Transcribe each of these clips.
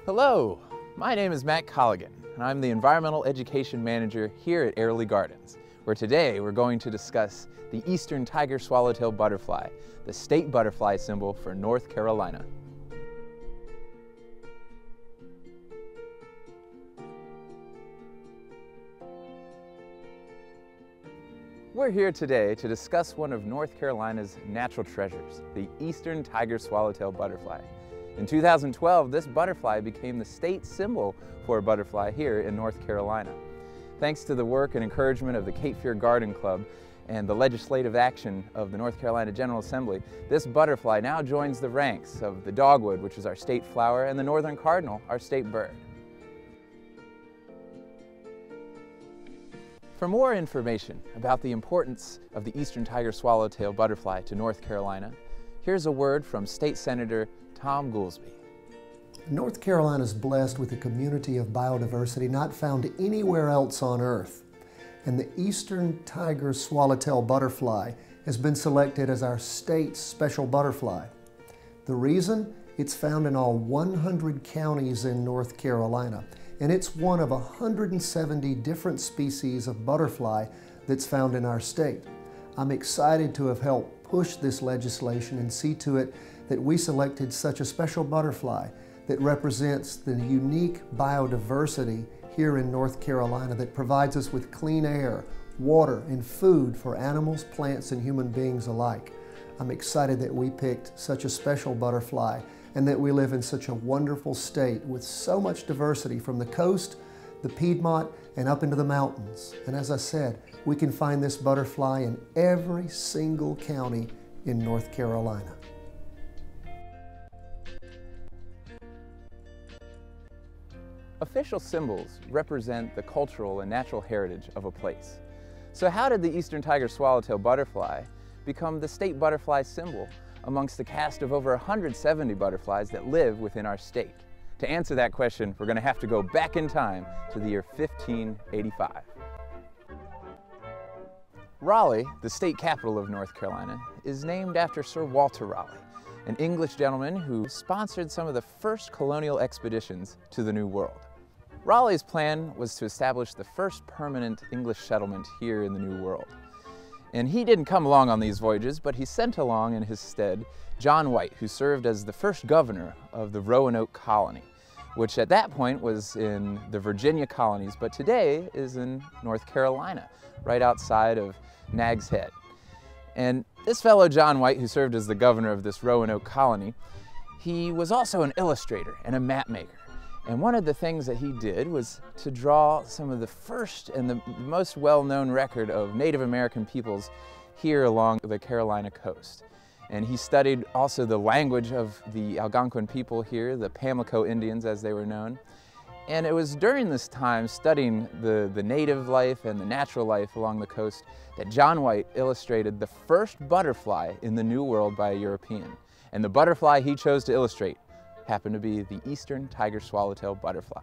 Hello, my name is Matt Colligan, and I'm the Environmental Education Manager here at Airlie Gardens, where today we're going to discuss the eastern tiger swallowtail butterfly, the state butterfly symbol for North Carolina. We're here today to discuss one of North Carolina's natural treasures, the eastern tiger swallowtail butterfly. In 2012, this butterfly became the state symbol for a butterfly here in North Carolina. Thanks to the work and encouragement of the Cape Fear Garden Club and the legislative action of the North Carolina General Assembly, this butterfly now joins the ranks of the dogwood, which is our state flower, and the northern cardinal, our state bird. For more information about the importance of the eastern tiger swallowtail butterfly to North Carolina, here's a word from State Senator Tom Goolsbee. North Carolina is blessed with a community of biodiversity not found anywhere else on Earth. And the eastern tiger swallowtail butterfly has been selected as our state's special butterfly. The reason? It's found in all 100 counties in North Carolina, and it's one of 170 different species of butterfly that's found in our state. I'm excited to have helped push this legislation and see to it that we selected such a special butterfly that represents the unique biodiversity here in North Carolina that provides us with clean air, water, and food for animals, plants, and human beings alike. I'm excited that we picked such a special butterfly and that we live in such a wonderful state with so much diversity from the coast, the Piedmont, and up into the mountains. And as I said, we can find this butterfly in every single county in North Carolina. Official symbols represent the cultural and natural heritage of a place. So how did the eastern tiger swallowtail butterfly become the state butterfly symbol amongst the cast of over 170 butterflies that live within our state? To answer that question, we're going to have to go back in time to the year 1585. Raleigh, the state capital of North Carolina, is named after Sir Walter Raleigh, an English gentleman who sponsored some of the first colonial expeditions to the New World. Raleigh's plan was to establish the first permanent English settlement here in the New World. And he didn't come along on these voyages, but he sent along in his stead John White, who served as the first governor of the Roanoke colony, which at that point was in the Virginia colonies, but today is in North Carolina, right outside of Nag's Head. And this fellow John White, who served as the governor of this Roanoke colony, he was also an illustrator and a map maker. And one of the things that he did was to draw some of the first and the most well-known record of Native American peoples here along the Carolina coast. And he studied also the language of the Algonquin people here, the Pamlico Indians as they were known. And it was during this time studying the native life and the natural life along the coast that John White illustrated the first butterfly in the New World by a European. And the butterfly he chose to illustrate happened to be the eastern tiger swallowtail butterfly.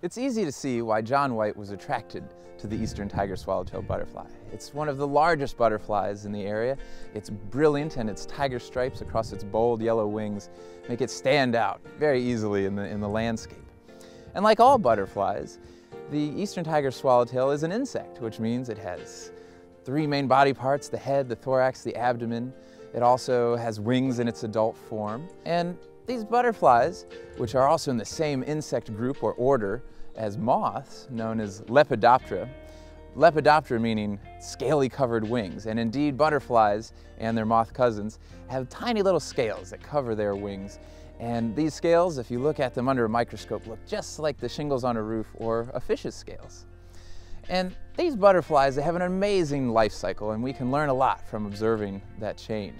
It's easy to see why John White was attracted to the eastern tiger swallowtail butterfly. It's one of the largest butterflies in the area. It's brilliant, and its tiger stripes across its bold yellow wings make it stand out very easily in the landscape. And like all butterflies, the eastern tiger swallowtail is an insect, which means it has three main body parts: the head, the thorax, the abdomen. It also has wings in its adult form. And these butterflies, which are also in the same insect group or order as moths, known as Lepidoptera, Lepidoptera meaning scaly covered wings, and indeed butterflies and their moth cousins have tiny little scales that cover their wings. And these scales, if you look at them under a microscope, look just like the shingles on a roof or a fish's scales. And these butterflies, they have an amazing life cycle, and we can learn a lot from observing that change.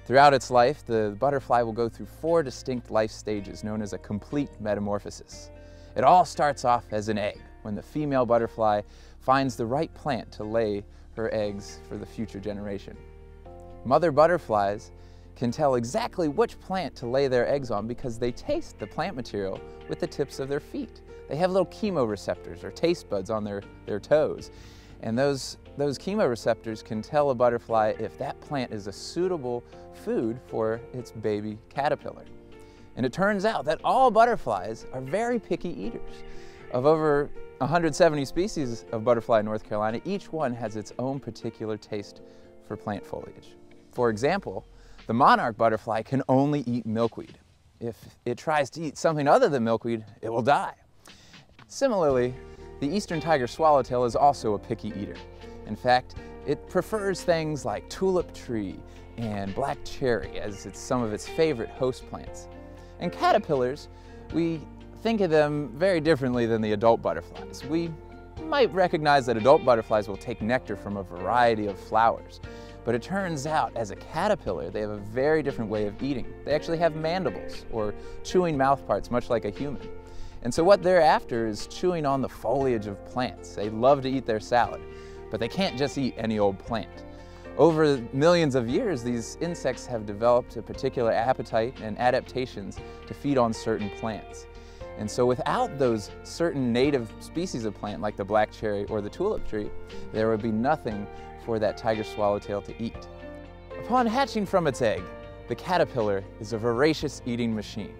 Throughout its life, the butterfly will go through 4 distinct life stages known as a complete metamorphosis. It all starts off as an egg, when the female butterfly finds the right plant to lay her eggs for the future generation. Mother butterflies can tell exactly which plant to lay their eggs on because they taste the plant material with the tips of their feet. They have little chemoreceptors or taste buds on their toes. And those chemoreceptors can tell a butterfly if that plant is a suitable food for its baby caterpillar. And it turns out that all butterflies are very picky eaters. Of over 170 species of butterfly in North Carolina, each one has its own particular taste for plant foliage. For example, the monarch butterfly can only eat milkweed. If it tries to eat something other than milkweed, it will die. Similarly, the eastern tiger swallowtail is also a picky eater. In fact, it prefers things like tulip tree and black cherry as some of its favorite host plants. And caterpillars, we think of them very differently than the adult butterflies. We might recognize that adult butterflies will take nectar from a variety of flowers, but it turns out as a caterpillar they have a very different way of eating. They actually have mandibles, or chewing mouthparts, much like a human. And so what they're after is chewing on the foliage of plants. They love to eat their salad, but they can't just eat any old plant. Over millions of years, these insects have developed a particular appetite and adaptations to feed on certain plants. And so without those certain native species of plant like the black cherry or the tulip tree, there would be nothing for that tiger swallowtail to eat. Upon hatching from its egg, the caterpillar is a voracious eating machine.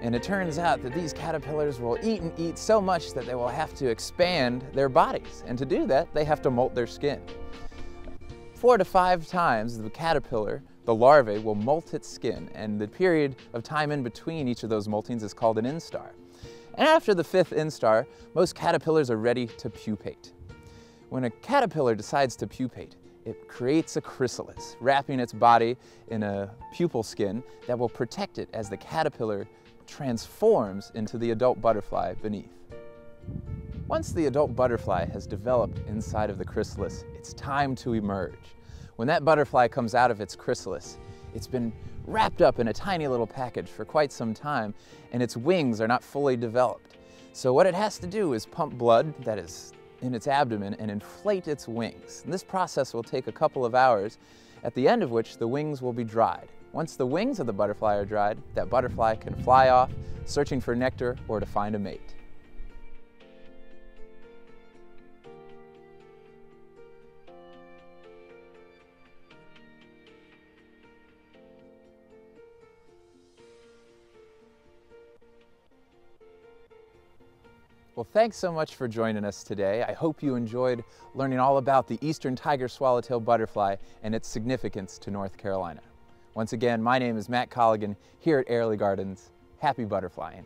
And it turns out that these caterpillars will eat and eat so much that they will have to expand their bodies. And to do that, they have to molt their skin. 4 to 5 times the caterpillar, the larvae, will molt its skin, and the period of time in between each of those moltings is called an instar. And after the 5th instar, most caterpillars are ready to pupate. When a caterpillar decides to pupate, it creates a chrysalis, wrapping its body in a pupal skin that will protect it as the caterpillar transforms into the adult butterfly beneath. Once the adult butterfly has developed inside of the chrysalis, it's time to emerge. When that butterfly comes out of its chrysalis, it's been wrapped up in a tiny little package for quite some time, and its wings are not fully developed. So what it has to do is pump blood that is in its abdomen and inflate its wings. And this process will take a couple of hours, at the end of which the wings will be dried. Once the wings of the butterfly are dried, that butterfly can fly off, searching for nectar or to find a mate. Well, thanks so much for joining us today. I hope you enjoyed learning all about the eastern tiger swallowtail butterfly and its significance to North Carolina. Once again, my name is Matt Colligan here at Airlie Gardens. Happy butterflying.